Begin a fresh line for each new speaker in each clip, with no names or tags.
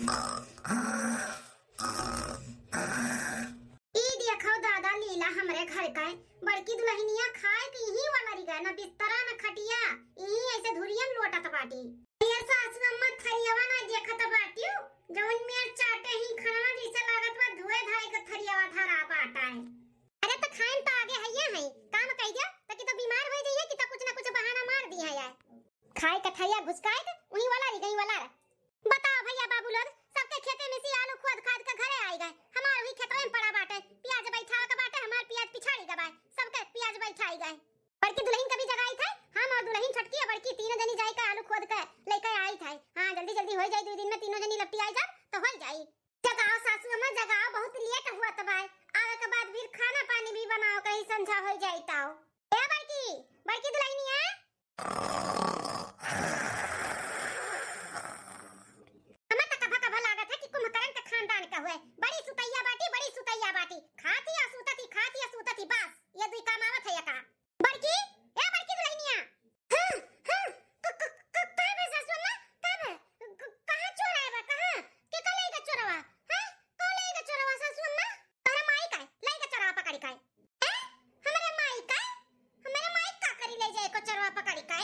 ई देखो दादा लीला हमरे घर का है। बड़की दुल्हनिया खाए के यही वाला रिगा ना बिस्तरा ना खटिया यही ऐसे धुरियन लोटत बाटी। ये सासू अम्मा थरियावा ना देखत बाटियो जवन में चाटे ही खाना जैसे लागत बा धोए धाए के थरियावा धरा बाटा है। अरे तो खान तो आगे है ये है काम कइजा तकी तो बीमार हो जाइए कि तो कुछ ना कुछ बहाना मार दी है यार। खाए का थरिया घुसकाए के वही वाला रिगई वाला बताओ भैया बाबू लोग सबके खेते में से आलू खोद खाद के घरे आई गए। हमार वही खेतवा में पड़ा बाटे प्याज बैठा के बाटे हमार प्याज पिछाड़ी के बाय सबके प्याज बैठाई गए। बड़की दुल्हन कभी जगाई थे हम और दुल्हन छटकी बड़की तीनों जनी जाई के आलू खोद के लेके आई थे। हां जल्दी जल्दी हो जाए 2 दिन में तीनों जनी लपटी आई जा तो हो जाई। जगाओ सासू अम्मा जगाओ बहुत लेट हुआ तो बाय आवे के बाद फिर खाना पानी भी बनाओ कहीं संझा हो जाई ताओ। ए बड़की बड़की दुल्हनिया बड़ी सुतैया बाटी खाती या सूतती बस ये दुई काम आवत है का। बड़की ए बड़की दुल्हनिया हां का बे सासू अम्मा का बे कहां चोर आया बा कहां के का लेगा चोरवा हां को लेगा चोरवा सासू अम्मा तोरा माई का लेगा चोरवा पकड़ी का ए हमारे माई का करी ले जाए को चोरवा पकड़ी का।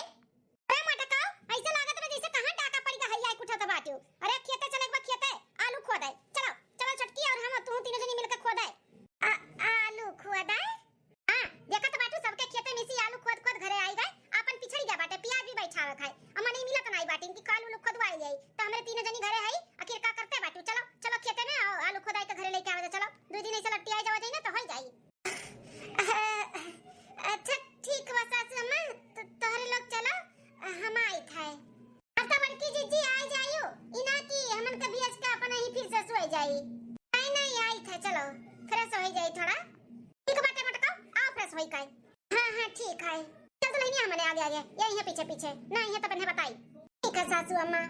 अरे मटकाओ ऐसे लागत में जैसे कहां डाका पड़ी का हैया उठा त बाटियो। अरे खेते चले बा खेते आलू खोदाई चलो छटकी और हम तू तीनों जनी मिलकर खोदाए आलू खोदाए। हां देखत बाटू सबके खेते में से आलू खोद खोद घरे आई गए अपन पिछड़ी जा बाटे प्याज भी बैठावे खाए अम्मा नहीं मिलत नहीं बाटी इनकी कालू लोग खोदवाई जाई तो हमरे तीनों जनी घरे आई आखिर का करते बाटू चलो चलो खेते में आलू खोदाई के घरे लेके आवे चलो 2 दिन ऐसे लपटी आई जावे जाई ना तो हो जाई। अच्छा ठीक बा सासू अम्मा तोहरे लोग चलो हम आई थे अब तो बड़की जीजी आई जाइयो इना की हमन के बियाज का अपन ही फिर से सोई जाई। नहीं आई था चलो फ्रेश हो जाए थोड़ा ठीक बाटे मटका आओ फ्रेश होई काई। हां ठीक है चल तो नहीं हमने आगे यही है पीछे पीछे नहीं है तो बने बताई ठीक है सासू अम्मा।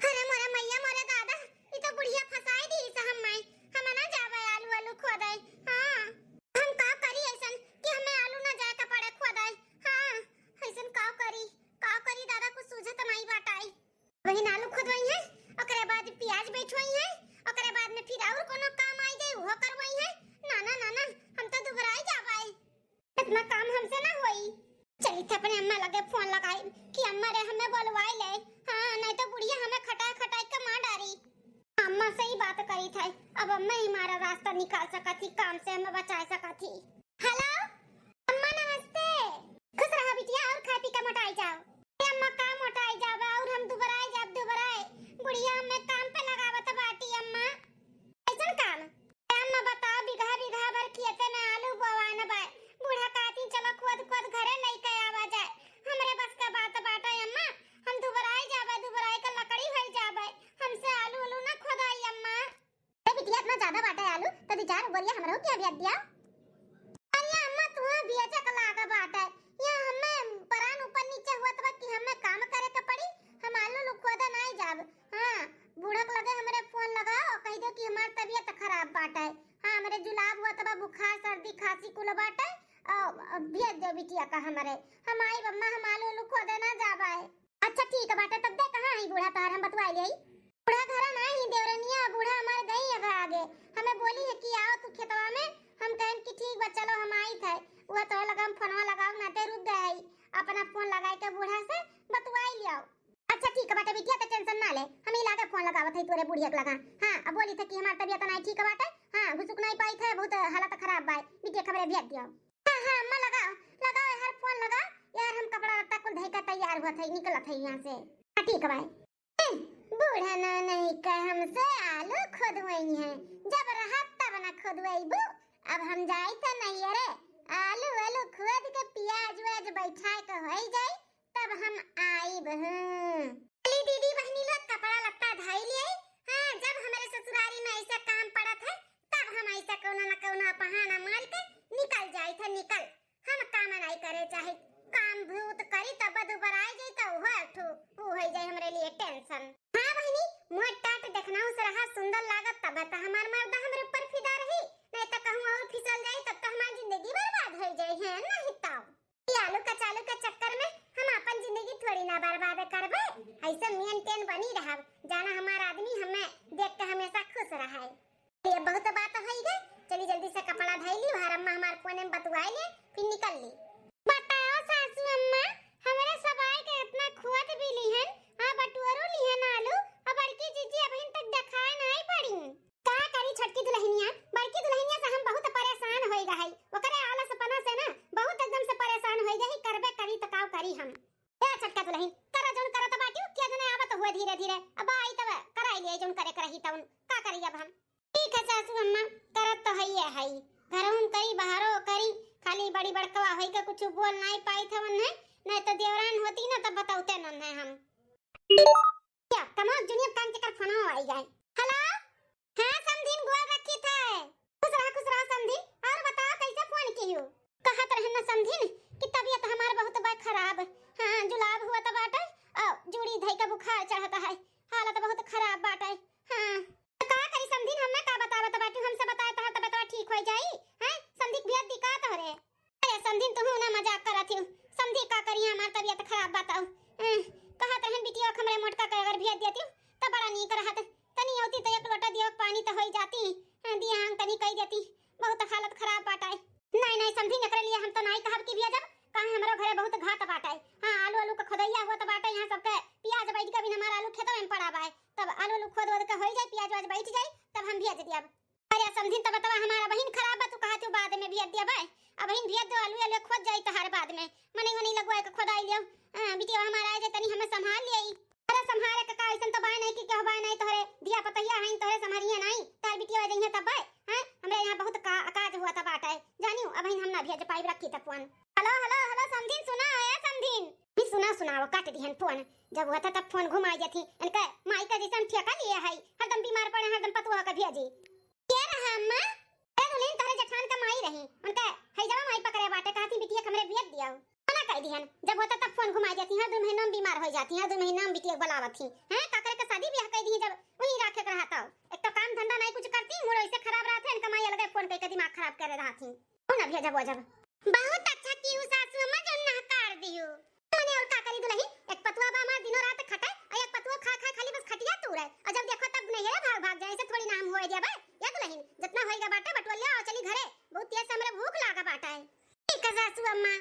अरे मोरा मैया मोरा दादा ई तो बुढ़िया फसाई दी से हम ना जावे आलू खोदाई। हां हम का करी ऐसन कि हमें आलू ना जाए का पड़े खोदाई। हां ऐसन का करी दादा को सूझत नहीं बाटाई वही आलू खोदवाई है ओकरे बाद प्याज बैठवाई है ओकरे बाद में फिर और कोनो काम आई जाए वो करवाई है। ना हम तो दुबराई जाबाई इतना काम हमसे ना होई। चली थे अपने अम्मा लगे फोन लगाई कि अम्मा रे हमें बुलवाई ले। हां नहीं तो बुढ़िया हमें खटाई के मार डारी। अम्मा सही बात करी थे अब अम्मा ही हमारा रास्ता निकाल सका थी काम से हमें बचा सका थी। हेलो अम्मा नमस्ते खुश रहो बिटिया और खा पी के मोटाई जाओ। अम्मा का मोटाई जाबा और हम दुबराए बुढ़िया हमें काम पे लगावत बाटी अम्मा ऐसन काम अम्मा बताओ बिगहा भर खेते में आलू बोवाना बा बूढ़ा काती चलो खोद घरे लेके आवा जाए हमरे बस का बात बाटा अम्मा हम दुबराए के लकड़ी भर जाबे हमसे आलू ना खोदाई अम्मा। ए बिटिया इतना ज्यादा बाटा आलू तो 4 बोरिया हमरो क्या बिया दिया। अरे अम्मा तू बिया चक लागा बाटा ये हमें परान ऊपर नीचे हुआ तो कि हमें काम करे के पड़ी हम आलू खोदा नहीं जाब। हां बूढ़क लगे हमरे फोन लगाओ कह दो कि हमार तबीयत खराब बाटा है। हां हमरे जुलाब हुआ तब बुखार सर्दी खांसी कुल बाटा भेज दो बिटिया का हमरे हम आई अम्मा हम आलू खोदे ना जाबा है। अच्छा ठीक है बाटा तब दे कहां है बूढ़ा तार हम बतवाई ले बूढ़ा घर नहीं देवरनिया बूढ़ा हमारे गई है आगे हमें बोली है कि आओ तू खेतवा में हम कहन कि ठीक बा चलो हम आई थे वो तो लगा हम फोनवा लगाओ ना ते रुक गई अपना फोन लगाई के बूढ़ा से बतवाई लियो। अच्छा ठीक है बाटा बिटिया तो टेंशन ना ले हम ही लाके फोन लगावत है तोरे बुढ़िया के लगा। हां अब बोली थे कि हमार तबीयत नहीं ठीक बाटा हां घुसुक नहीं पाई थे बहुत हालत खराब बा बिटिया खबरे भेज दियो। हां अम्मा लगाओ यार फोन लगा यार हम कपड़ा लत्ता कुल धई के तैयार हुआ थे निकलत है यहां से। हां ठीक है भाई बूढ़ा ना नहीं कह हमसे आलू खोदवाई है जब रहत तब ना खोदवाईबू अब हम जाई त नहीं अरे आलू खोद के प्याज वेज बैठाए के होई जाई तब हम आईब। अली दीदी बहनी लोग कपड़ा लत्ता धई लिए। हां जब हमारे ससुरारी में ऐसा काम पड़ा था तब हम ऐसा कोनो ना कोनो बहाना मार के निकल जाई थे निकल हम काम नहीं करे चाहे काम भूत करी तब दुबराई जाई तो हो जाए हमरे लिए टेंशन। हां बहनी मोट टाट देखना उस रहा सुंदर लागत तब त हमार मर्द हमरे ऊपर फिदा रही नहीं त कहूं और फिसल जाई तब त हमार जिंदगी बर्बाद हो जाई है नहीं ताऊ। आलू का चालू के चक्कर में हम अपन जिंदगी थोड़ी ना बर्बाद करबे ऐसे मेंटेन बनी रहब जाना हमार आदमी हमें देख रहा है। ये बहुत बात होई गई, चली जल्दी से कपड़ा धइली, हर अम्मा हमार फोन में बतवाई ले, फिर निकल ली। बताओ सासू अम्मा, हमारे सबाई के इतना खुआत भी ली है, हां बटुअरो ली है आलू, अब बड़की जीजी अभी तक दिखाए नहीं पड़ी। का करी छोटकी दुल्हनिया, बड़की दुल्हनिया से हम बहुत परेशान होई गई, ओकरे आलस पना से ना बहुत एकदम से परेशान होई गई, करबे करी त काव करी हम। ए छोटका दुल्हन, करा जोन करत बाटी, क्या जने आवत हुए धीरे धीरे, अब आई तब कराई ले जोन करे करही तउन, का करी अब हम। ठीक है सासू अम्मा, करत तो हइए हई, घरों करी बाहरों करी, खाली बड़ी बड़कवा होई के कुछ बोल नहीं पाई थे वन्ने, नहीं तो देवरान होती ना तब बताउते नन्हे हम। क्या कमाल जुनियर कान के कर फोन आई गए। हेलो, हां समधीन गोल रखी थे, खुश रहा समधीन, और बताओ कैसे फोन कियो। कहत रहन न समधीन कि तबीयत हमार बहुत बा खराब, हां जुलाब हुआ त बाटे, जूड़ी धई का बुखार चढ़ता है, हालत बहुत खराब बाटे। हां का करी समधीन, हमें का बतावत बाटी, हमसे बताए त तबीयत ठीक हो जाई हैं, समधी भी दिक्कत तोहरे। अरे समधीन तू ना मजाक करत हूं, समधी का करी हमार तबीयत खराब बताओ। कहत रहन बिटिया हमरे मोटका के अगर भेज देती त बड़ा नीक रहत, तनी होती त एक लोटा दियो पानी त होई जाती, दिया हम तनी कह देती, बहुत हालत खराब बाटे। नहीं समधी एकरे लिए हम तो नहीं कहब कि भेजब, काहे हमरो घरे बहुत घाट बाटे। हां आलू का खोदैया होत बाटे, यहां सबके प्याज बैठ के भी हमार आलू खेतों में पड़ा बा, तब आलू खोद के होई जाए, प्याज वाज बैठ जाए, तब हम भेज दियब। अरे समधी तब बतावा हमारा बहिन खराब बा, तू कहत हो बाद में भेज दियब, अब बहिन भेज दो, आलू खोद जाई त हर बाद में मने मने लगवाए के खोदाई लियो, बिटिया हमारा आ जाए तनी हमें संभाल लियई। अरे संभाले का ऐसन तो बाय नहीं कि कहबाय नहीं, तोहरे दिया पतैया हईं, तोहरे संभरिए नहीं, तार बिटिया आ जइहे तब हैं, हमरे यहां बहुत काज हुआ त बाटे, जानियो अब हम ना भेज पाई, रखी त फोन। हेलो समधीन, सुना है समधीन, भी सुनाओ, काट दिहन फोन, जब हुआ था तब फोन घुमाई जाती, इनका माई का जैसन ठेका लिए है, हरदम बीमार पड़े, हरदम पतुआ का भेजी। क्या रहा अम्मा, अरे दुल्हन तोहरे जेठान का माई रही, उनका है जवा माई पकड़े बाटे, कहती बिटिया हमरे भेज दिया, मना कर दिहन, जब होता तब फोन घुमाई जाती, हर 2 महीना में बीमार हो जाती, हर 2 महीना में बिटिया बुलावत थी, हैं काकरे के शादी ब्याह कर दी, जब वही राखे के रहता, एक तो काम धंधा नहीं कुछ करती, मूड ऐसे खराब रहत है, इनका माई अलग फोन पे के दिमाग खराब करे रहती, हो ना भेजब वजब। बहुत अच्छा की सासू अम्मा जो नहकार दियो, तने और का करी दुल्ही, एक पतुआ बा हमार दिनो रात खटे, और एक पतुआ खा खाली बस खटिया तूरे, और जब देखो तब नहीं है भाग जाए, ऐसे थोड़ी नाम होए दिया बे, या दुल्ही जितना होएगा बाटे बटवलिया और चली घरे, बहुत तेज से हमरे भूख लागा बाटा है। ठीक है सासू अम्मा।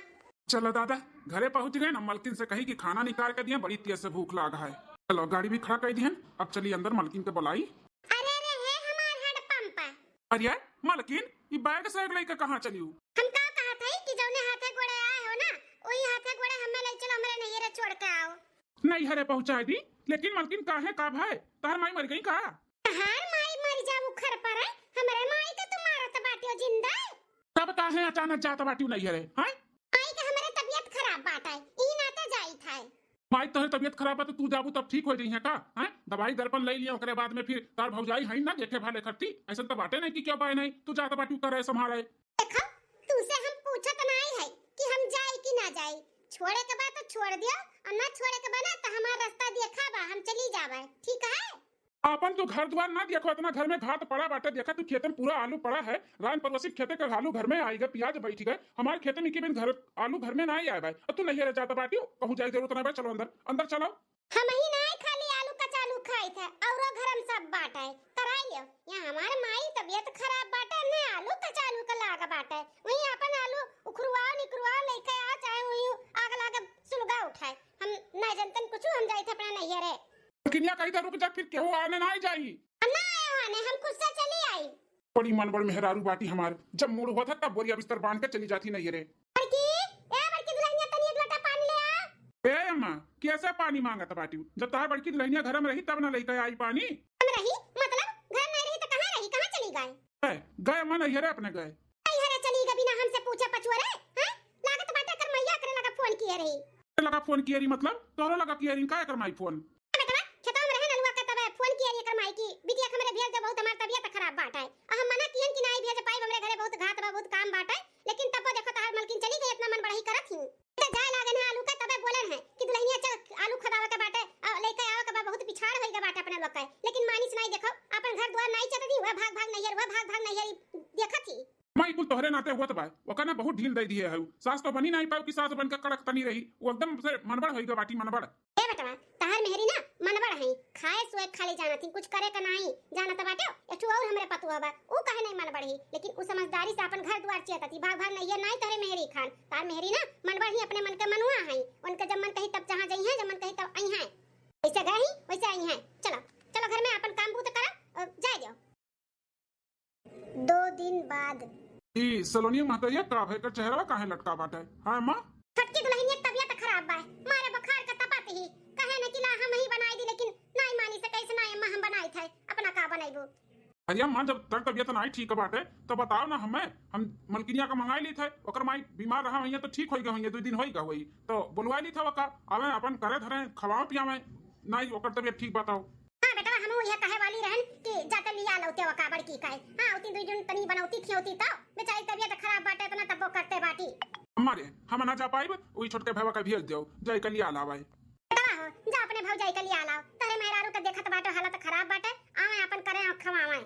चलो दादा घरे पहुंच गए ना, मलकिन से कही कि खाना निकाल के दिया, बड़ी तेज से भूख लागा है। चलो गाड़ी भी खड़ा कर दिहन, अब चलिए अंदर मलकिन के बुलाई।
अरे है हमार हेड पंप।
अरे मलकिन ये बैग से लेके कहां चली हूं?
हम का कहा था कि जौने हाथे गोड़े आए हो ना, वही हाथे गोड़े हमें ले चलो, हमरे नहीं रे छोड़ के आओ।
नहीं हरे पहुंचा दी, लेकिन मलकिन काहे का भाई, तार माई मर गई का?
तार माई मर जाऊ खर पर है, हमरे माई के तो मारत बाटियो जिंदा।
तब काहे अचानक जात बाटी नहीं हरे, हैं?
माई के हमरे तबीयत खराब बाटा है, ई नाते जाई था।
माई तोहरे तबीयत खराब है तो तू जाबू तब ठीक हो जाई है का? हैं दवाई दर्पण ले लिया, ओकरे बाद में फिर तार भौजाई है ना देखे भाले करती, ऐसा तो बाटे नहीं कि क्यों बाय नहीं, तू जात बाटी करे संभाले।
देखो तू से हम पूछत नहीं है कि हम जाए कि ना जाए, छोड़े के बाद तो छोड़ दियो, और ना छोड़े के बाद तो हमारा रास्ता देखा बा, हम चली जावे, ठीक है?
अपन तो घर द्वार ना देखो, इतना घर में घात पड़ा बाटे, देखा तू खेत में पूरा आलू पड़ा है, रान परवसित खेते का आलू घर में आएगा, प्याज बैठ गए, हमारे खेत में की बिन घर आलू घर में ना ही आए भाई, अब तू नहीं रह जाता बाटी, कहूं जाए जरूरत नहीं भाई, चलो अंदर चलो।
हम ही ना खाली आलू कचालू खाई थे, और घर हम सब बाटा है, कराई लियो, यहाँ हमारे माई तबीयत खराब बाटा, ने आलू कचालू का लागा बाटा, वही अपन आलू उखरुआ निकरुआ लेके आ, चाहे वही आग लागे सुलगा उठाए, हम ना जनतन कुछ, हम जाए थे अपना नहीं रे।
लेकिन या कहीं रुक जा, फिर क्यों आने ना जाई,
हम ना आए आने, हम खुद से चली आई।
बड़ी मन बड़ मेहरारू बाटी हमार, जब मूड हुआ था तब बोरिया बिस्तर बांध के चली जाती नहीं रे।
बड़की दुल्हनिया तनी एक लोटा पानी ले आ।
ए अम्मा कैसे पानी मांगत बाटी, जब तार बड़की दुल्हनिया घर में रही तब ना लेके आई पानी।
हम रही मतलब घर नहीं रही तो कहां रही, कहां चली गए?
गए अम्मा नहीं रे, अपने गए
नहीं हरे चली गई बिना हमसे पूछे पछुआरे, हैं लागत बाटे कर मैया करे लगा फोन किए रही,
लगा फोन किए रही, मतलब तोरो लगा किए रही का कर माई फोन,
फोन किया कर माई की बिटिया हमरे भेज दे, बहुत हमार तबीयत खराब बाटा है, हम मना कियन कि नहीं भेज पाई, हमरे घरे बहुत घात बा, बहुत काम बाटा है, लेकिन तब देखो तार मलकिन चली गई, इतना मन बढ़ाई करत ही तो जाए लागन है आलू का, तबे बोलन है कि दुल्हनिया चल आलू खदावे के बाटे, लेके आवे के बा, बहुत पिछाड़ होई के बाटे अपने लोग के, लेकिन मानिस नहीं, देखो अपन घर द्वार नहीं चलती, वह भाग भाग नहीं है, वह भाग भाग नहीं है, देखत ही
माई कुल तोहरे नाते हुआ तो भाई, ओकना बहुत ढील दे दिए है, सास तो बनी नहीं पाऊ कि सास बनकर कड़क तनी रही, वो एकदम से मनबड़ होई के बाटी मनबड़।
ए बेटा तहर मेहरी ना मनबड़ है, खाए सोए खाली जाना थी, कुछ करे का नहीं जाना त बाटे, एक कुछ और हमरे पतुआ बा ऊ काहे नहीं मन बढ़ी, लेकिन उ समझदारी से अपन घर द्वार चियतती भाग भाग नहीं नहीं तोरे मेहरी खान तार मेहरी ना मन बढ़ी अपने मन के मनुआ है उनका जब मन कही तब जहां जाई है जब मन कही तब आई है वैसे गई वैसे आई है। चलो चलो घर में अपन काम बूत करा जाए जाओ। 2 दिन बाद
ई सलोनी महतैया का है कर चेहरा काहे लटका बाटे? हां मां
छटकी दुल्हनिया तबीयत खराब बा मारे बुखार का तपाते ही कहे न कि ला हम ही बनाई दी, लेकिन नहीं मानी से कैसे ना अम्मा हम बनाई थे अपना का बनाईबो।
अरे मां जब तक तबीयत नहीं ठीक बाटे तो बताओ ना हमें, हम मलकिनिया का मंगाई ली थे ओकर माई बीमार रहा है तो ठीक होई गई 2 दिन होई गई तो बुलवा ली था का आवे अपन करे धरे खवाओ पियावे नहीं ओकर तबीयत ठीक बताओ।
हां बेटा हम ये कहे वाली रहन कि जाते लिया लौते वका बड़की काहे हां उती 2 दिन तनी बनौती खियोती त बेचारी तबीयत खराब बाटे तना तब करते बाटी
हमारे हम ना जा पाइब ओई छोटके भैया का भेज दियो जाई के लिया लावे।
बेटा हो जा अपने भौजाई के लिया लाओ तरे मेहरारू के देखत बाटे हालत खराब बाटे आवे अपन करे खवावे।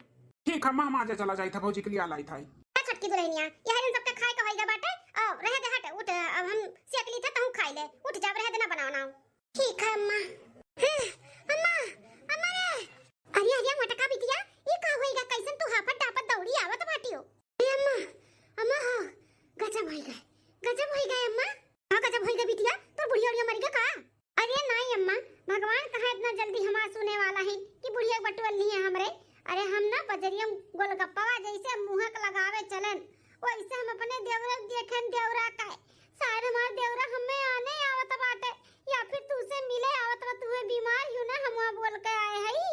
ठीक है मां आज चला जाई था भौजी के लिया लाई था
छटकी दुल्हनिया यह दिन सबके खाए के होइगा बाटे और रह दे हट उठ अब हम सेक ली था तहु खाई ले उठ जा रह देना बनाना। ठीक है अम्मा अम्मा अम्मा रे अरे अरे मटका बिटिया ये का होइगा कैसन तू हाफत डापत दौड़ी आवत बाटियो। ए अम्मा अम्मा हो गजब होई गए अम्मा। हां गजब होई गए बिटिया तो बुढ़िया उड़िया मर गया का? अरे नहीं अम्मा भगवान कहाँ इतना जल्दी हमार सुने वाला है कि बुढ़िया बटवल नहीं है हमरे। अरे हम ना बजरिया गोलगप्पा जैसे मुंहक लगावे चलन वैसे हम अपने देवरा देखन देवरा का शायद हमार देवरा हमें आने आवत बाटे या फिर तू से मिले आवत रह तू बीमार यूं ना हम बोल के आए हई।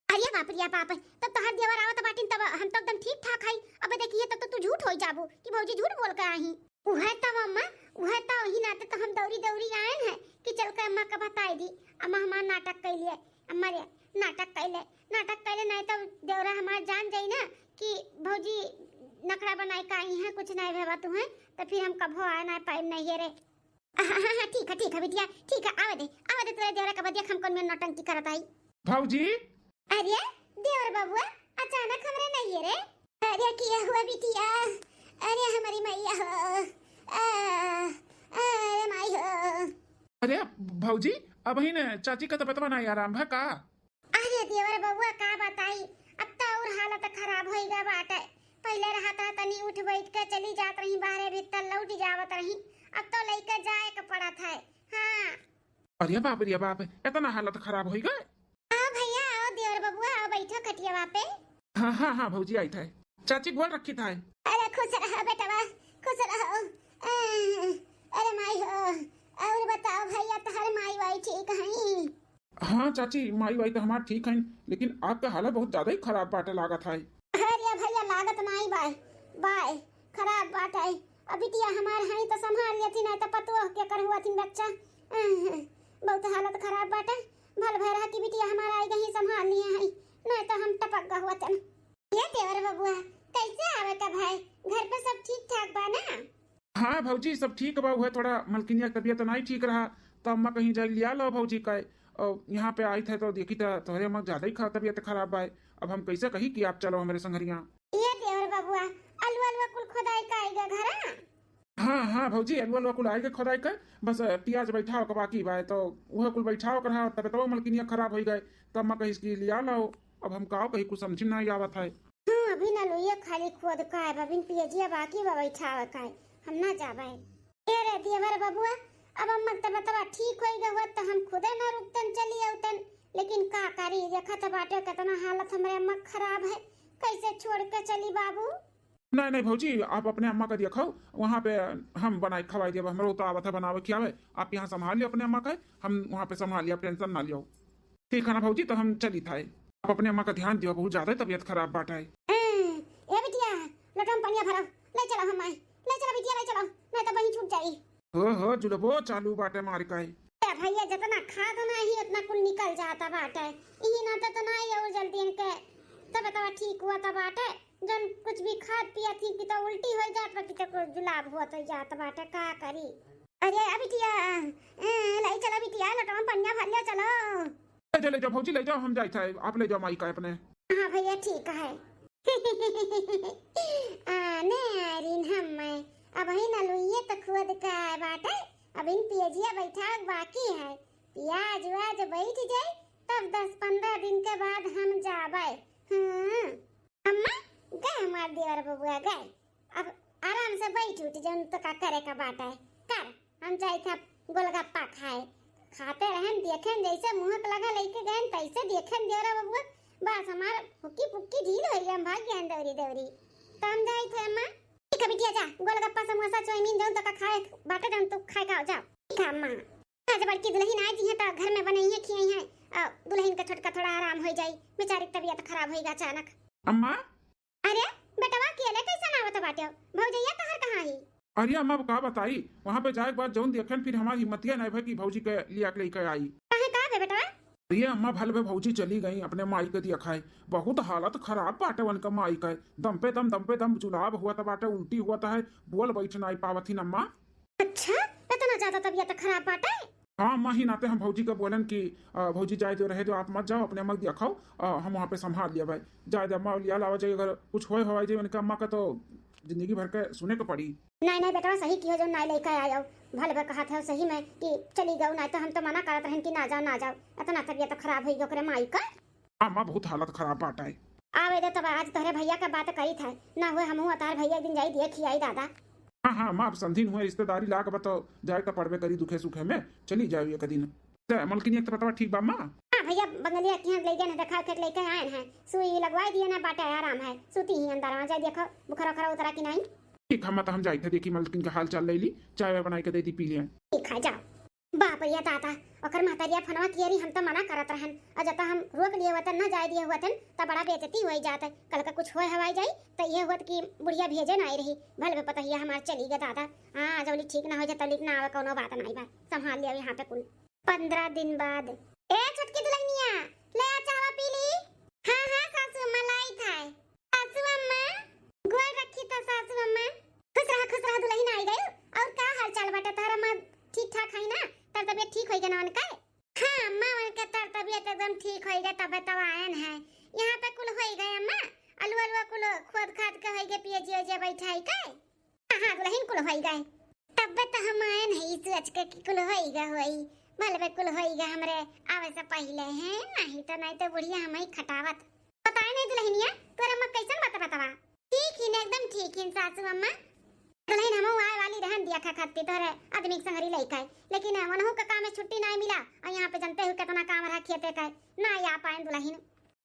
अरे बाप रे बाप तब तो हर देवर आवत बाटिन तब हम तो एकदम ठीक ठाक हई। अब देखिए तब तो तू झूठ होई जाबू कि भौजी झूठ बोल के आई उहे तब अम्मा उहे तो ही नाते तो हम दौड़ी दौड़ी आए हैं कि चल के अम्मा का बताई दी अम्मा हमार नाटक कैलिए अम्मा रे नाटक कैले नहीं तो देवरा हमार जान जाई ना कि भौजी नखरा बनाई का आई है कुछ नहीं भेवा तू है तो फिर हम कभो आ ना पाए नहीं रे। हां ठीक है बिटिया ठीक है आवे दे तेरे देवरा का बदिया हम कौन में नौटंकी करत आई
भौजी।
अरे देवर बाबूआ अचानक हमरे नहीं रे अरे किया हुआ बिटिया अरे हमारी मैया हो अरे माई हो।
अरे भौजी अब ही ने चाची का तबीयत नहीं आराम है का?
अरे देवर बबुआ का बताई अब तो और हालत खराब होइगा बाटे पहले रहत तनी उठ बैठ के चली जात रही बाहरे भीतर लौट जावत रही अब तो लइका जाए के पड़त है। हां
अरे बाप इतना हालत खराब होई गए।
हां भैया आओ देवर बबुआ आओ बैठो खटियावा पे।
हां भौजी आई था चाची बोल रखी था।
अरे खुश रहो बेटवा खुश रहो। अरे माई हो और बताओ भैया तहर माई वाई ठीक है?
हाँ चाची माई वाई तो हमार ठीक है लेकिन आपका हालत बहुत ज्यादा ही खराब बाटे लागत है।
अरे भैया लागत नहीं बाय खराब बात है अब बिटिया हमार है तो संभाल लेती नहीं तो पतो के कर हुआ थी बच्चा बहुत हालत खराब बाटे भल भरा की बिटिया हमारा आई गई संभाल लिए है नहीं तो हम टपक गा हुआ तन। ये देवर बबुआ कैसे आवे का भाई घर पे सब ठीक ठाक बा ना?
हाँ भौजी सब ठीक बा हुआ थोड़ा मलकिनिया की तबीयत नहीं ठीक रहा तो अम्मा कहीं जा लिया लो भौजी का और यहाँ पे आई थे तो देखी तो तोहरे अम्मा ज्यादा ही तबीयत खराब बा अब हम कैसे कही कि आप चलो हमारे संगरिया।
ये देवर बबुआ अलवा कुल खुदाई का आएगा घर?
हाँ भौजी अलवा कुल आएगा खुदाई का बस प्याज बैठाओ का बाकी बा तो वह कुल बैठाओ कर तबीयत मलकिनिया खराब हो गए तो अम्मा कही इसकी लिया लो अब हम कहो कहीं कुछ समझ नहीं आवत है।
अभी ना लोया खाली खुद का है बबिन पियजिया बाकी बा बैठावे का हम ना जाबे। ए रे देवर बबुआ अब अम्मा तबतवा ठीक होई गए तो हम खुदे ना रुकतन चली आउतन लेकिन का करी देखत बाटे कितना हालत हमरे अम्मा खराब है कैसे छोड़ के चली बाबू?
नहीं भौजी आप अपने अम्मा का देखो वहाँ पे हम बनाए खवाई दिए हमारे तो आवत है बनावे खियावे आप यहाँ संभाल लियो अपने अम्मा का हम वहाँ पे संभाल लिया टेंशन ना लियो ठीक है ना भौजी तो हम चली था आप अपने अम्मा का ध्यान दियो बहुत ज्यादा तबीयत खराब बाटा है।
ए बिटिया लटम पानी भरो ले चलो हम ले चलो बिटिया ले चलो नहीं तो वहीं छूट जाई।
हो जुलबो चालू बाटे मार का
है भैया जितना खाद ना ही उतना कुल निकल जाता बाटे यही ना तो नहीं और जल्दी इनके तबतवा ठीक हुआ था बाटे जन कुछ भी खाद पिया थी कि तो उल्टी हो जात बा कि तो जुलाब हुआ तो जात बाटे का करी। अरे बिटिया ले चलो बिटिया लटम पानी भर ले चलो
ले जाओ भौजी ले जाओ हम जाए थे आप ले जाओ माई का अपने।
हाँ भैया ठीक है। आने आरिन हम मैं अब ही ना लुइये तो खुद का बाटे अब इन पियजिया बैठा बाकी है प्याज वाज बैठ जाए तब 10-15 दिन के बाद हम जाबे। हमार देवर बबुआ गए, अब आराम से बैठ उठ जौन तो का करे का बात है कर। हम जाए थे गोलगप्पा खाए, खाते रहन देखें जैसे मुंह लगा लेके गए तैसे देखें देवर बबुआ, बस हमार हुक्की पुक्की ढील हो गई, हम भाग गए दौरी दौरी। तो हम जाए थे अम्मा ठीक है बिटिया जा गोलगप्पा समोसा चाउमीन जौन तो का खाए बाटे जौन तो खाए का जाओ। ठीक है अम्मा। आज बड़की दुल्हन आई जी है तो घर में बनाई है खियाई है, दुल्हन का छोटका थोड़ा आराम हो जाई, बेचारी की तबीयत खराब होएगा अचानक।
अम्मा
अरे बेटवा केले कैसे ना आवत बाटे भौजैया तहर कहां ही?
अरे अम्मा का बताई वहाँ पे जाए के बाद जौन देखन फिर हमारी हिम्मतिया नहीं भाई कि भौजी के लिया के लेकर आई।
काहे का बे बेटवा?
ये अम्मा भल में भौजी चली गई अपने माई के दिया खाए, बहुत हालत खराब बाटे उनका माई का, दम पे दम जुलाब हुआ था बाटे, उल्टी हुआ था, बोल बैठ नहीं पावती अम्मा।
अच्छा इतना ज्यादा तबीयत खराब बाटे?
हाँ अम्मा ही नाते हम भौजी को बोलन कि भौजी जाए जो रहे जो आप मत जाओ अपने अम्मा दिया खाओ, हम वहाँ पे संभाल लिया भाई, जाए अम्मा लिया लावा जाए, अगर कुछ हो हवाई जाए उनका अम्मा का तो जिंदगी भर के सुने को पड़ी।
नहीं नहीं बेटा सही किया जो ना लेकर आया भले भले कहा था सही में कि चली गऊ, नहीं तो हम तो मना करत रहन कि ना जाओ, इतना तबीयत खराब हुई ओकरे माई का।
अम्मा बहुत हालत खराब बाटा है।
आवे दे तब आज तोहरे भैया का बात करी था ना हुए हमहू तार भैया एक दिन जाई दिए खियाई दादा।
हाँ हाँ अम्मा अब संधीन हुए रिश्तेदारी लाग बताओ जाए का पड़वे करी दुखे सुखे में चली जाओ एक दिन मलकिनी एक तो पता ठीक बा अम्मा।
हाँ भैया बंगलिया के ले गए देखा के लेके आए हैं, सुई लगवा दिए ना बाटे आराम है, सूती ही अंदर आ जाए देखो बुखार खरा उतरा कि नहीं।
ठीक हम तो हम जाए थे देखी मलकिन का हाल चाल ले ली, चाय बनाई के दे दी पी लिया।
ठीक है जाओ। बाप रे दादा ओकर महतरिया फनवा कियरी हम तो मना करत रहन, और जब हम रोक लिए वतन ना जाए दिए वतन तब बड़ा बेइज्जती होई जात है, कल का कुछ होय हवाई जाई तो ये होत कि बुढ़िया भेजे ना आई रही, भले में पता ही हमार चली गया दादा। हां जौली ठीक ना हो जाए तौली ना आवे कोनो बात नहीं बा, संभाल लिया यहां पे कुल 15 दिन बाद। ए छोटकी दुल्हनिया ले आ चावा पी ली। हां हां सासू मलाई थाए, सासू अम्मा गोल रखी था सासू अम्मा। खुश रह दुल्हन आई गई, और का हाल चाल बाटे तारा मां ठीक ठाक है ना? तर तबियत ठीक होई गना उनका? हां अम्मा उनका तर तबियत एकदम ठीक होई गए, तब आयन है यहां पे कुल होई गए अम्मा, अलवा कुल खोद खाद के होई गए, पिए जे बैठाई के। हां दुल्हन कुल होई गए, तब तो हम आयन है इस सोच के कि कुल होई गए होई, भले कुल होई गए हमरे आवे से पहले हैं, नहीं तो बुढ़िया हमई खटावत। बताए नहीं दुल्हनिया तोरा अम्मा कैसन बात बतावा? ठीक ही एकदम ठीक ही सासू अम्मा। दुल्हन हमहू आए वाली रहन दिया खा खाती तोरे आदमी के संगरी लई काई, लेकिन वनहु का काम में छुट्टी नहीं मिला, और यहाँ पे जानते हो कितना काम रहा खेते का ना आ पाए दुल्हन।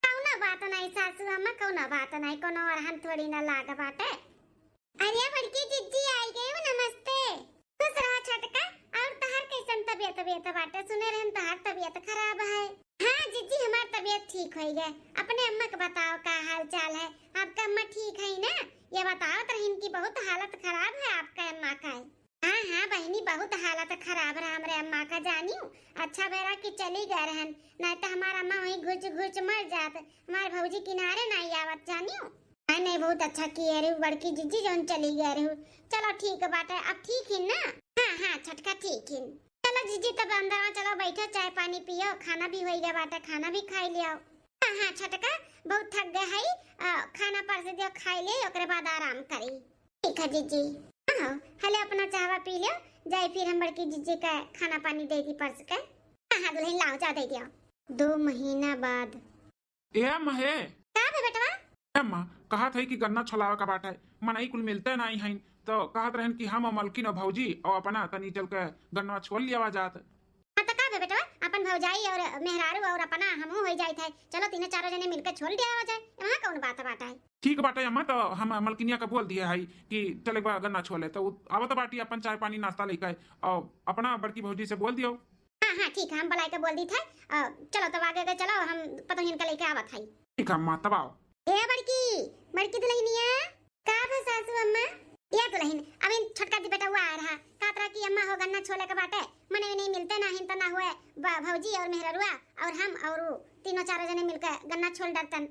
कौना बात नहीं सासू अम्मा कौना बात नहीं, कोनो रहन थोड़ी ना लाग बाटे। अरे बड़की जिज्जी आई गई हो, नमस्ते। खुश रहा छटका, और तहार कैसन तबियत बाटे? सुने रहन तहार तबियत खराब है। हाँ जिज्जी हमार तबियत ठीक हो गए, अपने अम्मा को बताओ का हाल चाल है? आपका अम्मा ठीक है ना? ये बताओ तरहीन की बहुत हालत खराब है आपका अम्मा का। हाँ हाँ बहनी बहुत हालत खराब रहा हमरे अम्मा का, जानियो अच्छा बेरा कि चली गए रहन, नहीं तो हमारा अम्मा वहीं घुच मर जात, हमारे भौजी किनारे नहीं आवत जानियो। नहीं बहुत अच्छा किए रे बड़की जिज्जी जौन चली गए रे। चलो ठीक बात है, अब ठीक है ना? हाँ हाँ छटका ठीक है। चलो जिज्जी तब अंदर आ, चलो बैठो चाय पानी पियो, खाना भी हो गया बाटे, खाना भी खाई लियो। हाँ हाँ छटका बहुत थक गए है, खाना परस दियो खाई ले ओकरे बाद आराम करी। ठीक है जिज्जी। हाँ हले अपना चाहवा पी लियो, जाए फिर हम बड़की जिज्जी का खाना पानी दे दी परस के। हाँ हाँ दुल्हन लाओ जा दे दियो। 2 महीना बाद।
ए महे
का बे बेटवा?
अम्मा कहा था कि गन्ना छलावा का बाटा है, मनई कुल मिलते नहीं है, तो कहत रहन कि हम मलकिन और भौजी और अपना तनी चल के गन्ना छोड़ लिया जात।
हां त का बे बेटवा अपन भौजाई और मेहरारू और अपना हमहू हो जाई थे, चलो तीन चारों जने मिलकर छोड़ दिया जाए, वहां कौन बात बाटा है? ठीक
बाटे अम्मा, तो हम मलकिनिया का बोल दिए है कि चले बा गन्ना छोले, तो आवत बाटी अपन चाय पानी नाश्ता लेके और अपना बड़की भौजी से बोल दियो।
हां हां ठीक है हम बलाई के बोल दी थे, चलो तब आगे चलो हम पता हिन का लेके आवत है।
ठीक है अम्मा तब आओ।
ए बड़की दुल्हनिया का भा सासू अम्मा या दुल्हन अब इन छोटका दी बेटा हुआ आ रहा कातरा की अम्मा हो गन्ना छोले के बाटे मने नहीं मिलते ना हिन तना हुए भौजी और मेहररुआ और हम और तीनों चारों जने मिलकर गन्ना छोल डरतन।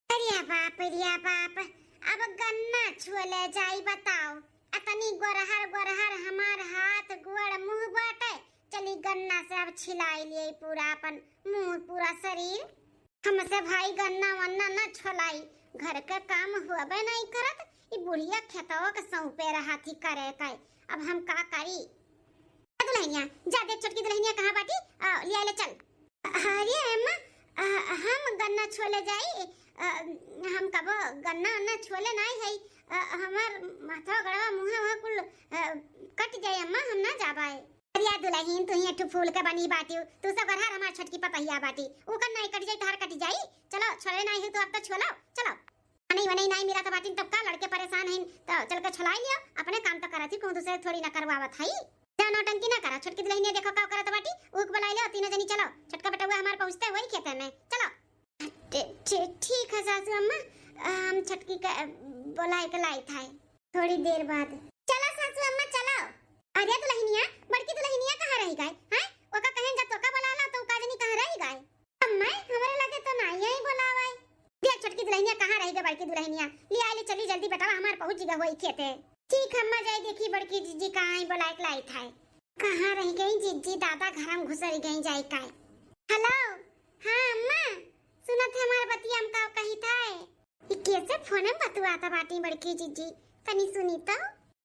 अरे बाप अब गन्ना छोले जाई बताओ, अतनी गोरहर हमार हाथ गोड़ मुंह बाटे, चली गन्ना से अब छिलाई लिए पूरा अपन मुंह पूरा शरीर। हमसे भाई गन्ना वन्ना न छोलाई, घर का काम हुआबे नहीं करत, ई बुढ़िया खेतवा के सौंपे रहा थी करे का, अब हम का करी? दुल्हनिया जा देख छोटकी दुल्हनिया कहां बाटी, ले ले चल। अरे अम्मा हम गन्ना छोले जाई, हम कब गन्ना उन्ना छोले नहीं है हमार माथा गड़वा मुहा वहाँ कुल कट जाए अम्मा हम ना जा पाए। अरे यार दुल्हन तू ही अठू फूल के बनी बाटी तू सब घर हमार छटकी पतहिया बाटी ऊ कर नहीं कट जाई तार कट जाई। चलो छोले नहीं है तो अब तो छोलो चलो नहीं वनहीं नहीं मिला तो बाटी तब का लड़के परेशान हैं तो चल के छोलाई लियो अपने काम तो करती कहूं दूसरे थोड़ी ना करवावत है। जा नौटंकी ना करा छोटकी दुल्हन देखो का करत बाटी ऊक बुलाई लो तीनों जनी चलो छटका बेटा हुआ हमार पहुंचते वही खेते में चलो। ठीक है सासू अम्मा हम छटकी का बुलाई के लाई था थोड़ी देर बाद। चलो सासू अम्मा चलो। अरे दुल्हनिया बड़की दुल्हनिया कहां रही गए हैं ओका कहें जा तो का बुलाला तो का जनी कहां रही गए अम्मा हमरे लगे तो नहीं यही बुलावे देख छटकी दुल्हनिया कहां रही गए बड़की दुल्हनिया ले आले चली जल्दी बेटा हमार पहुंच गए वही खेते। ठीक अम्मा जाई देखी बड़की जीजी कहां ही बुलाई के लाई था कहां रही गई जीजी दादा घर में घुसरी गई जाई काय। हेलो हां अम्मा सुनत है हमार बतिया हम का कही था ये कैसे फोन में बतवाता बाटी बड़की जीजी तनी सुनी तो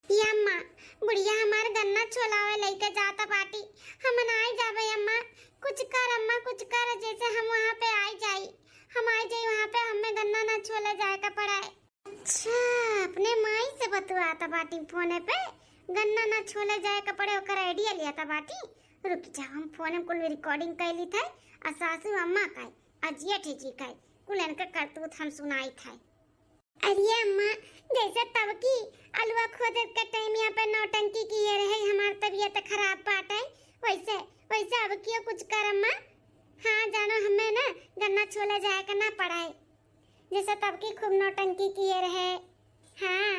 ये अम्मा बुढ़िया हमार गन्ना छोलावे लेके जाता बाटी हम आई जावे अम्मा कुछ कर अम्मा कुछ कर जैसे हम वहां पे आई जाई हम आई जाई वहां पे हमें गन्ना ना छोले जाए का पड़ा है। अच्छा अपने माई से बतवाता बाटी फोन पे गन्ना ना छोले जाए का पड़े ओकर आइडिया लिया था बाटी। रुक जा हम फोन में कुल रिकॉर्डिंग कर ली था आ सासू अम्मा का अजिया ठेजी का कुल इनका करतूत हम सुनाई था। अरे अम्मा जैसे तब की अलवा खोदे के टाइम यहाँ पे नौटंकी की ये रहे हमार तबीयत खराब पाट है वैसे वैसे अब क्यों कुछ कर अम्मा। हाँ जानो हमें ना गन्ना छोले जाए का ना पड़ा है जैसे तब की खूब नौटंकी किए रहे। हाँ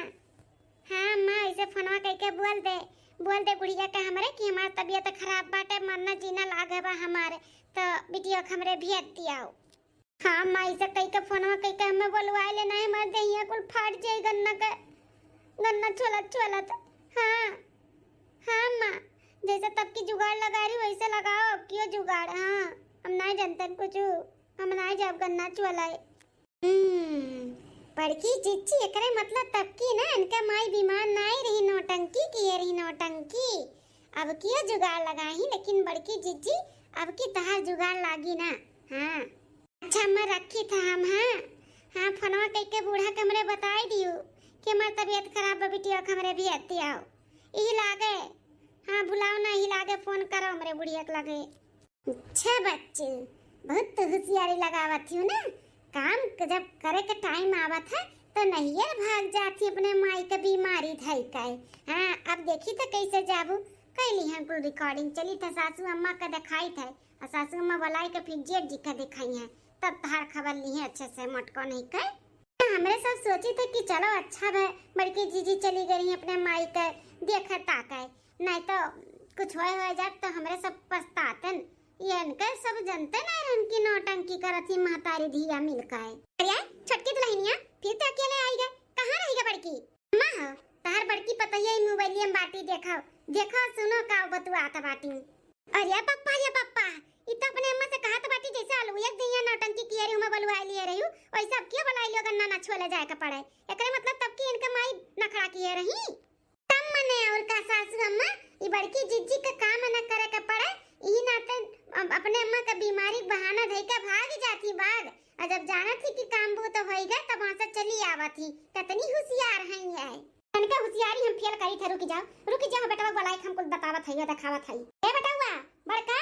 हाँ अम्मा ऐसे फोनवा करके बोल दे बुढ़िया के हमरे कि हमार तबीयत खराब बाटे मरना जीना लागे बा हमारे तो वीडियो हमरे भेज दियाओ। हाँ अम्मा ऐसे कई के फोनवा कई के हमें बोलवाए ले नहीं मर दहिया कुल फाट जाए गन्ना छोला तो। हाँ हाँ अम्मा जैसे तब की जुगाड़ लगा रही वैसे लगाओ अब क्यों जुगाड़। हाँ हम नहीं जानते कुछ हम नहीं जब गन्ना छोलाए। बड़की चिच्ची एकरे मतलब तब की ना इनका माई बीमार नहीं रही नौटंकी की रही नौटंकी अब क्यों जुगाड़ लगाई लेकिन बड़की चिच्ची अब की तहार जुगाड़ लागी ना। हाँ अच्छा मैं रखी था हम। हाँ हाँ फोनवा कई के बूढ़ा कमरे बताई दियो कि हमार तबीयत खराब बिटिया कमरे भी आती आओ यही लागे। हाँ बुलाओ ना यही लागे फोन करो हमरे बुढ़िया के लगे। अच्छा बच्चे बहुत तो होशियारी लगावत हूँ ना काम जब करे के टाइम आवत है तो नहीं भाग जाती अपने माई के बीमारी थई काई। हाँ अब देखी तो कैसे जाबू कैली हम कुल रिकॉर्डिंग चली था सासू अम्मा का दिखाई था और सासू अम्मा बुलाई के फिर जेठ जी का दिखाई है तब तार खबर ली है अच्छे से मटको नहीं कर। हमरे सब सोची थे कि चलो अच्छा है बड़की जीजी चली गई अपने माई के देख ताका नहीं तो कुछ हो जाए तो हमरे सब पछताते ये इनके सब जनते नहीं उनकी नौटंकी करती महतारी धिया मिलका है। अरे छटकी दुल्हनिया फिर तो अकेले आई गए कहां रही गए बड़की अम्मा हो तार बड़की पतैया मोबाइल में बाटी देखो सुनो का बतुआता बाटी। अरे पप्पा ये तो अपने अम्मा से कहा तो बाटी जैसे आलू एक दिन नौटंकी की रही मैं बुलवा लिए रही हूं वैसे अब क्यों बुलाई लियो गन्ना ना छोले जाए का पड़े एकरे मतलब तब की इनके माई नखड़ा किए रही तब मने और का सासू अम्मा ये बड़की जिज्जी का काम न करे का पड़े यही नाते अपने अम्मा का बीमारी बहाना धई के भाग जाती बाग और जब जाना थी कि काम वो तो होएगा तब वहां से चली आवत थी कितनी होशियार है ये इनका होशियारी हम फेल करी थे। रुक जाओ बेटा बुलाई हमको बतावत है दिखावत है ए बेटा बड़का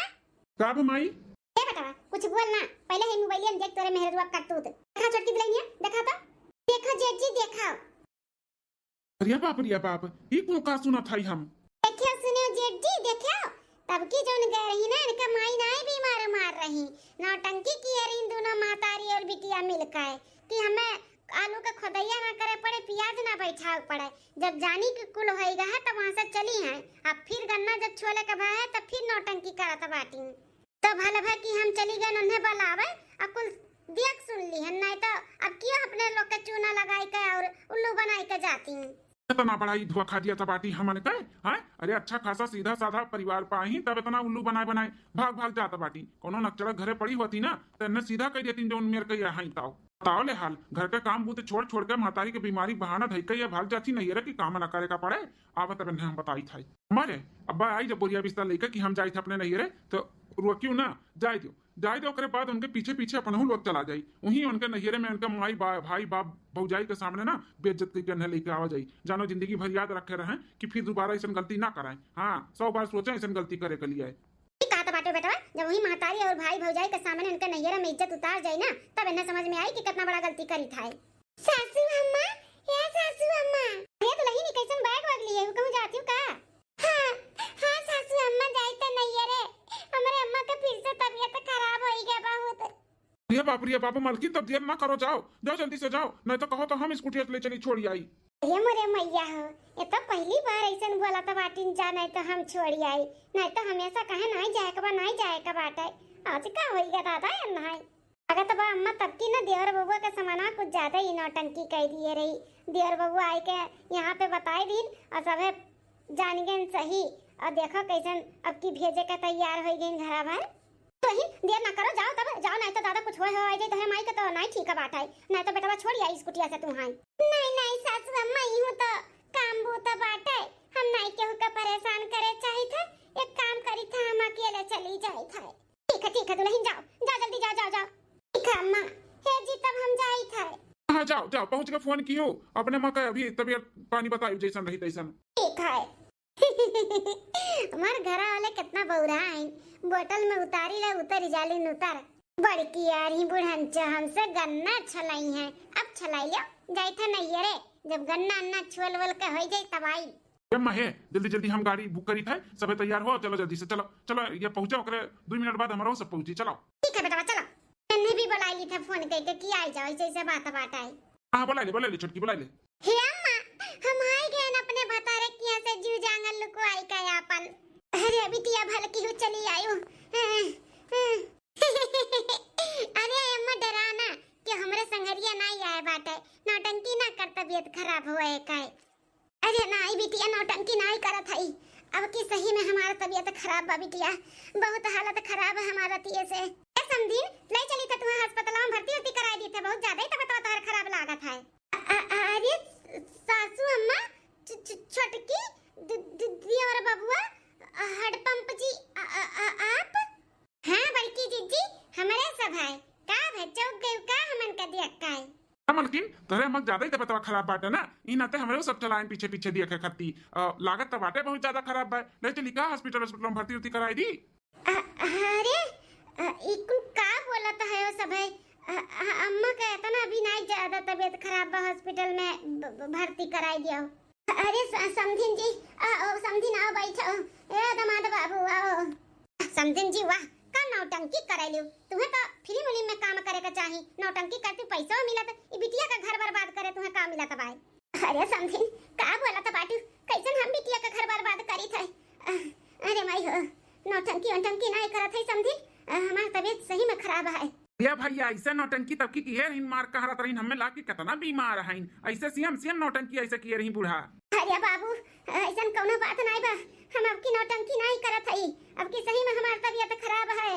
का माई
ए बेटा कुछ बोल ना पहले ही मोबाइल में देख तोरे मेहरवा करतूत देखा छोटकी दुल्हनिया देखा तो देखो जेठ जी देखा।
अरे बाप ये को का सुना था हम
देखियो सुनियो जेठ जी देखियो तब की जोन गए रही ना इनका माई नाई बीमार मार रही नौटंकी की रही दोनों मातारी और बिटिया मिलकर कि हमें आलू का खोदैया ना करे पड़े प्याज ना बैठाव पड़े जब जानी के कुल होएगा है तब वहां से चली है अब फिर गन्ना जब छोले का भाई है तब फिर नौटंकी करत बाटी तो भले भाई कि हम चली गए उन्हें बुलावे अब कुल देख सुन ली है नहीं तो अब क्यों अपने लोग के चूना लगाई के और उल्लू बनाई के जाती
इतना पढ़ाई धुआ खा दिया था बाटी हमने कहे। हाँ अरे अच्छा खासा सीधा साधा परिवार पाही तब इतना उल्लू बनाए भाग जाता बाटी कोनो नक्चड़ा घरे पड़ी होती ना तो सीधा कह देती जो मेरे कही ताओ बताओ ले हाल घर का काम बूते छोड़ छोड़ के महतारी के बीमारी बहाना धइका या भाग जाती नहीं है कि काम ना करे का पड़े। आवत अब हम बताई था हमारे अब्बा आई जब बोरिया बिस्तर लेकर कि हम जाए थे अपने नहीं रे तो रोकियो ना जाए दो ओकरे बाद उनके पीछे पीछे अपन लोग चला जाई वहीं उनके नहियरे में उनका माई भाई बाप भौजाई के सामने ना बेइज्जत करके लेके आवा जाई। जानो जिंदगी भर याद रखे रहे कि फिर दोबारा ऐसा गलती ना कराएं। हाँ 100 बार सोचे ऐसा गलती करे के लिए।
कहा था बाटो बेटा जब वही महतारी और भाई भौजाई के सामने उनके नैयरा में इज्जत उतार जाए ना तब इन्हें समझ में आई कि कितना बड़ा गलती करी था। सासू अम्मा या सासू अम्मा ये तो लही नहीं कैसन बैग वग लिए कहूं जाती हूं का। हां हां सासू अम्मा जाई त नैयरे हमारे अम्मा का फिर से तबीयत खराब हो गया बहुत।
रे बाप मलकी तब देर ना करो जाओ जल्दी से जाओ नहीं तो कहो तो हम स्कूटी ले चली छोड़ी आई।
ये मोरे मैया हो ये तो पहली बार ऐसन बोला था बाटिन जा नहीं तो हम छोड़ी आई नहीं तो हमेशा कहे नहीं जाए का नहीं जाए का बाटे आज का होइगा दादा या नहीं। अगर तो अम्मा तब की ना देवर बबुआ के समाना कुछ ज्यादा ही नौटंकी कह दिए रही। देवर बबुआ आई के यहाँ पे बताई दिन और सबे जान गए सही और देखो कैसन अब की भेजे का तैयार हो गई घरा भर। तो ही देर ना करो जाओ तब जाओ नहीं तो दादा कुछ हो जाए तो हम आई के तो नहीं ठीक है बात है नहीं तो बेटा छोड़ी आई स्कूटिया से तू हाई। नहीं सासू अम्मा यूं तो काम बूता बाटे हम नहीं केहू का परेशान करे चाही थे एक काम करी था हम अकेले चली जाई था। ठीक है दुल्हन जाओ जल्दी जाओ ठीक है अम्मा हे जी तब हम जाई था।
हाँ जाओ पहुंच के फोन कियो अपने माँ का अभी तबीयत पानी बताइयो जैसन रही तैसन।
ठीक है हमारे घर वाले कितना बौरा है बोतल में उतारी ला उतर जाली उतर बड़की यार ही बुढ़न हमसे गन्ना छलाई है अब छलाई लियो जाई था नहीं रे जब गन्ना अन्ना छोल वल के हो जाए तब आई।
जम्मा है जल्दी हम गाड़ी बुक करी था सब तैयार हो चलो जल्दी से चलो ये पहुंचो ओकरे 2 मिनट बाद हमारा सब पहुंची चलो।
ठीक है बेटा चलो मैंने भी बुला ली था फोन करके कि आई जाओ जैसे बात आई।
हां बुला ले छुटकी बुला ले।
हे अम्मा हम आई गए न अपने भतारे किया से जीव जांगल लुको आई का अपन। अरे अभी तिया भल की हो चली आयो। अरे अम्मा डरा ना कि हमरे संगरिया नहीं आए बाटे नौटंकी ना कर तबीयत खराब होए काए। अरे ना आई बिटिया नौटंकी नहीं करत हई अब की सही में हमारा तबीयत खराब बा बिटिया बहुत हालत खराब है हमारा तिये से। ए समझीन ले चली था तुम्हें अस्पताल में भर्ती करा दी थे बहुत ज्यादा ही तबीयत तोहर खराब लागत है। अरे सासू अम्मा छोटकी दीदी और बबुआ हड़पंप जी आप हां बड़की जीजी हमारे सब है का भेजो गए का हमन का देख का है।
मलकिन तोरे मग ज्यादा ही तबीयत खराब बाटे ना इ नाते हमरे सब चलाइन पीछे दिए के खत्ती लागत त बाटे बहुत ज्यादा खराब बा ले चली का हॉस्पिटल में भर्ती कराई दी।
अरे इकुल का बोलत है वो सब है अम्मा का इतना अभी नहीं ज्यादा तबीयत खराब बा हॉस्पिटल में भर्ती कराई दियो। अरे समधिन जी समधिन आओ बैठो ए दामाद बाबू आओ। समधिन जी वाह का नौटंकी कराई लियो तुम्हें तो फिल्म में काम करे का चाही नौटंकी करती पैसा मिलत ई बिटिया का घर बर्बाद करे तुम्हें का मिलत भाई। अरे समधिन का बोलत बाटू कैसन हम बिटिया का घर बर्बाद करी थे। अरे माई हो नौटंकी नहीं करत है समधिन हमार तबीयत सही में खराब है।
या भैया ऐसे नौटंकी तब की है रहीन मार कहरा तरीन हमें लाके कितना बीमार हईन ऐसे सीएम नौटंकी ऐसे किए रही बूढ़ा।
अरे बाबू ऐसन कोनो बात नहीं बा हम अब की नौटंकी नहीं करत हई अब की सही में हमार तबीयत खराब है।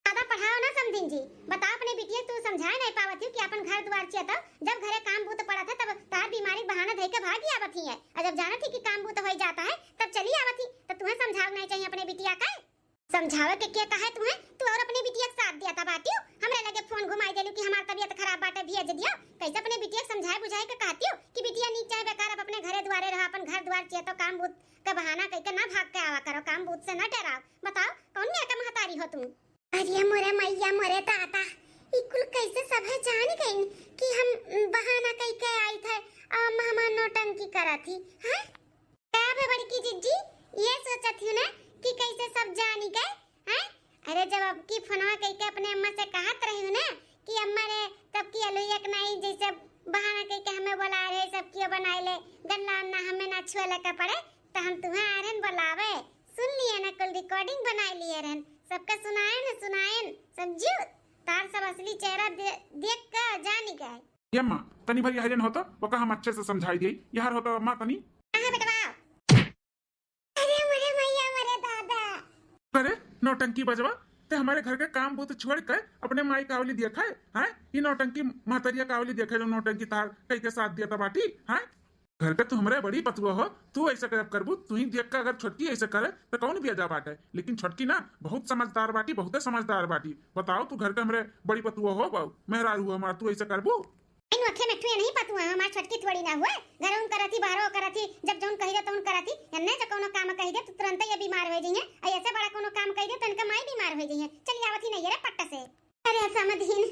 ज्यादा पढ़ाओ ना समधिन जी बता अपने बिटिया तू समझाए नहीं पावत कि अपन घर द्वार छिया तब जब घरे काम बूत पड़ा था तब तार बीमारी बहाना धई के भागी आवत ही है और जब जाना थी कि काम बूत हो जाता है तब चली आवत ही तो तुम्हें समझाव नहीं चाहिए अपने बिटिया का समझावे के क्या कहा तुम्हें तू और अपने बिटिया के साथ दिया था बाटियो हमरे लगे फोन घुमाई देलू कि हमार तबीयत खराब बाटे भेज दियो कैसे अपने बिटिया के समझाए बुझाए के कहती हो कि बिटिया नीचे चाहे बेकार अब अपने घरे द्वारे रहा अपन घर द्वार चाहिए तो काम बूत का बहाना कह के ना भाग के आवा करो काम बूत से न डराओ बताओ कौन ने का महतारी हो तुम। अरे मोरे मैया मोरे ताता इकुल कैसे सब है जान गई कि हम बहाना कह के आई थे और मेहमान नौटंकी करा थी। हां क्या बे बड़की जीजी ये सोचा थी ना कि कैसे सब जानी गए हैं। अरे जब अब की फोनवा कह के अपने अम्मा से कहत रही ना कि अम्मा रे तब की अलुया के नहीं जैसे बहाना कह के हमें बुला रहे सब की बनाई ले गन्ना अन्ना हमें ना छुए के पड़े तो हम तुम्हें आरन बुलावे सुन लिए ना कल रिकॉर्डिंग बनाई लिए रहन सबका सुनाए समझियो तार सब असली चेहरा देख के जानी गए।
यम्मा तनी भरी हजन होतो ओका हम अच्छे से समझाई देई यार होतो अम्मा तनी
हां बेटा अरे मरे मैया मरे दादा
करे नौटंकी बजवा ते हमारे घर के काम बहुत छोड़ कर अपने माई कावली देखा है ये नौटंकी महतरिया कावली देखे जो नौटंकी तार कई के साथ दिया बाटी है घर के तू हमारे बड़ी पतुआ हो तू ऐसा कर करबू तू ही देख कर अगर छोटकी ऐसे करे तो कौन भी जा बाटे लेकिन छोटकी ना बहुत समझदार बाटी बहुत समझदार बाटी बताओ तू घर के हमारे बड़ी पतुआ हो मेहरारू हो हमारा तू ऐसा करबू
इन अखे में ठुए नहीं पतुआ हमार छोटकी थोड़ी ना हुए घर उन करती बाहरो करती जब जोन कही दे तो उन करती अन्ने जो कोनो काम कही दे तो तुरंत ही बीमार हो जइए ऐसे बड़ा कोनो काम कही दे तो इनका माई बीमार हो जइए चली आवत ही नहीं रे पट्टा से अरे समधीन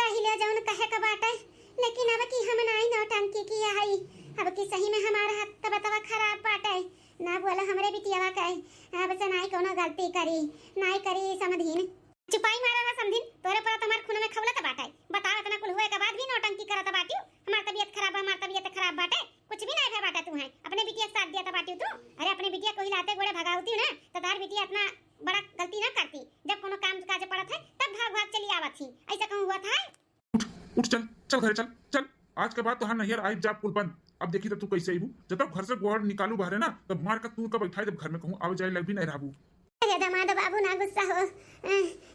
कही ले जोन कहे का बाटे लेकिन अब की हम नाई नौटंकी की आई अब की सही में हमारा हाथ तबतवा खराब बाटे ना बोला हमरे बिटियावा कहे अब से नाई कोनो गलती करी नाई करी समधीन चुपाई मारा ना समझिन तोरे पर तुम्हार खून में खवला त बाटे बताओ इतना कुल हुए के बाद भी नौटंकी करत बाटियो हमार तबीयत खराब है हमार तबीयत खराब बाटे कुछ भी नहीं है बाटा तू है अपने बिटिया साथ दिया त बाटियो तू अरे अपने बिटिया को हिलाते गोड़े भगावती ना तो तार बिटिया इतना बड़ा गलती ना करती जब कोनो काम काज पड़त है तब भाग भाग चली आवत थी ऐसा कहूं हुआ था
उठ चल चल घर चल आज के बाद तो हम नैयर आई जाब कुल बंद अब देखी तो तू कैसे आईबू जब तक घर से गोड़ निकालू बाहर ना तब मार कर तू का बैठाई जब घर में कहूं आवे जाए लग भी नहीं रहबू
अरे दामाद बाबू ना गुस्सा हो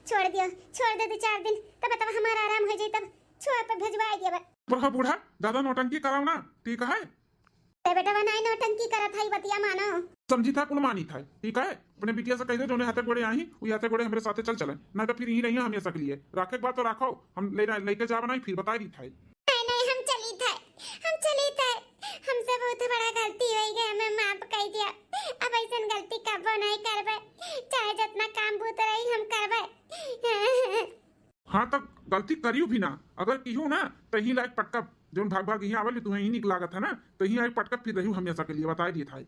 छोड़ दे 2-4 दिन तब तब हमारा आराम हो जाए तब छोड़ पे भेजवा दिया
बूढ़ा बूढ़ा ज्यादा नौटंकी कराओ ना ठीक है
ते बेटा बनाई नौटंकी करत हई बतिया मानो
समझी था कुल मानी था ठीक है अपने बिटिया से कह दे जो हाथे गोड़े आई वो हाथे गोड़े हमारे साथे चल चले ना तो फिर यही रही हमेशा के लिए राखे के बाद तो राखो हम लेके जा बनाई फिर बता दी था
नहीं हम चली था हमसे बहुत बड़ा गलती हो गई हमें माफ कर दिया अब ऐसा गलती कबो नहीं करबे चाहे जितना काम भूत रही हम करबे
हाँ तब गलती करियो भी ना अगर किहू ना तो ही लायक पटका जो भाग यहीं आवल तुम्हें ही निकला था ना तो ही आई पटका फिर रही हमेशा के लिए बता दिए था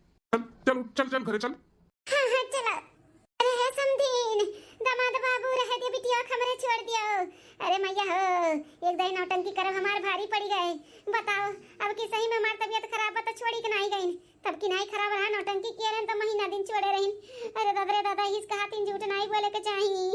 चल घरे चल
हाँ चलो अरे है समधीन दामाद बाबू रह दे बिटिया हमरे छोड़ दियो अरे मैया हो एक दही नौटंकी करब हमार भारी पड़ी गए बताओ अब की सही में हमार तबीयत खराब बा तो छोड़ी के नहीं गई तब की नहीं खराब रहा नौटंकी किए रहन तो महीना दिन छोड़े रहिन अरे दादा इस कहा तीन झूठ नहीं बोले के चाहिए